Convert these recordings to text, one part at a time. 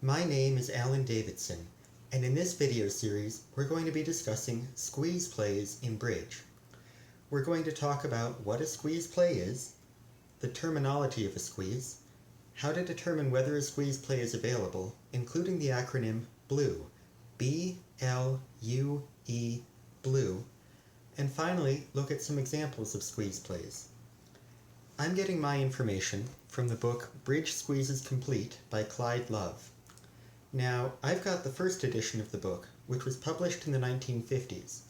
My name is Alan Davidson, and in this video series we're going to be discussing squeeze plays in bridge. We're going to talk about what a squeeze play is, the terminology of a squeeze, how to determine whether a squeeze play is available, including the acronym BLUE, B-L-U-E, BLUE, and finally look at some examples of squeeze plays. I'm getting my information from the book Bridge Squeezes Complete by Clyde Love. Now, I've got the first edition of the book, which was published in the 1950s,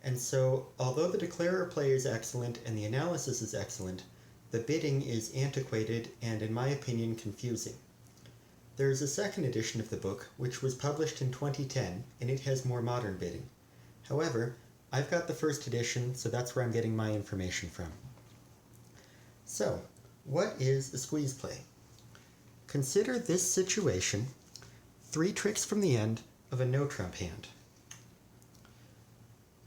and so although the declarer play is excellent and the analysis is excellent, the bidding is antiquated and, in my opinion, confusing. There is a second edition of the book, which was published in 2010, and it has more modern bidding. However, I've got the first edition, so that's where I'm getting my information from. So, what is a squeeze play? Consider this situation: 3 tricks from the end of a no-trump hand.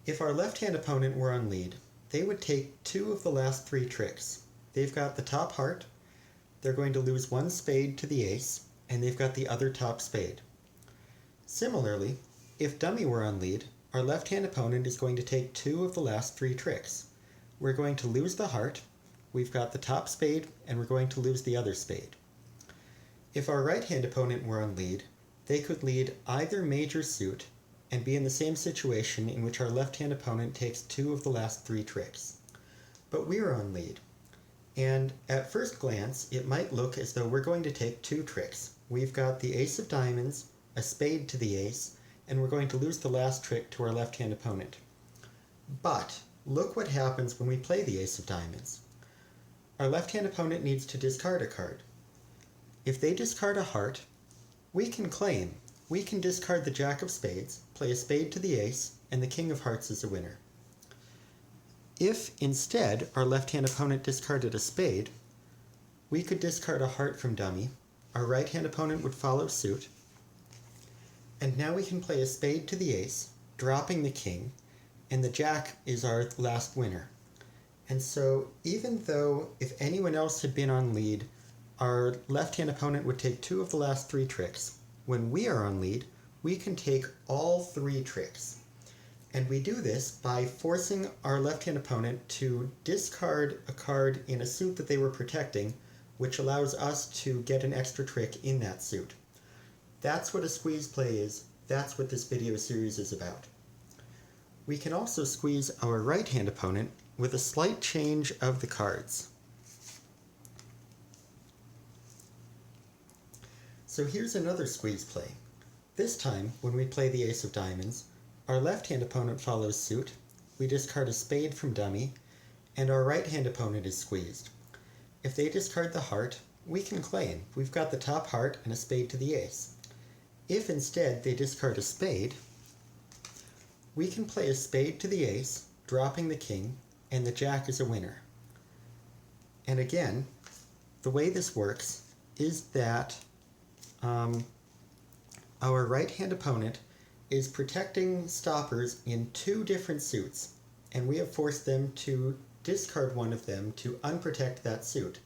If our left-hand opponent were on lead, they would take 2 of the last 3 tricks. They've got the top heart, they're going to lose 1 spade to the ace, and they've got the other top spade. Similarly, if dummy were on lead, our left-hand opponent is going to take 2 of the last 3 tricks. We're going to lose the heart, we've got the top spade, and we're going to lose the other spade. If our right-hand opponent were on lead, they could lead either major suit and be in the same situation in which our left-hand opponent takes 2 of the last 3 tricks. But we're on lead, and at first glance it might look as though we're going to take 2 tricks. We've got the ace of diamonds, a spade to the ace, and we're going to lose the last trick to our left-hand opponent. But look what happens when we play the ace of diamonds. Our left-hand opponent needs to discard a card. If they discard a heart, we can claim. We can discard the jack of spades, play a spade to the ace, and the king of hearts is a winner. If instead our left-hand opponent discarded a spade, we could discard a heart from dummy, our right-hand opponent would follow suit, and now we can play a spade to the ace, dropping the king, and the jack is our last winner. And so, even though if anyone else had been on lead, our left-hand opponent would take 2 of the last 3 tricks. When we are on lead, we can take all 3 tricks. And we do this by forcing our left-hand opponent to discard a card in a suit that they were protecting, which allows us to get an extra trick in that suit. That's what a squeeze play is. That's what this video series is about. We can also squeeze our right-hand opponent with a slight change of the cards. So here's another squeeze play. This time, when we play the ace of diamonds, our left-hand opponent follows suit, we discard a spade from dummy, and our right-hand opponent is squeezed. If they discard the heart, we can claim. We've got the top heart and a spade to the ace. If instead they discard a spade, we can play a spade to the ace, dropping the king, and the jack is a winner. And again, the way this works is that our right-hand opponent is protecting stoppers in 2 different suits, and we have forced them to discard one of them to unprotect that suit,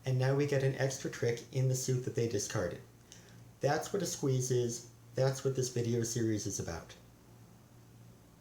and now we get an extra trick in the suit that they discarded. That's what a squeeze is. That's what this video series is about.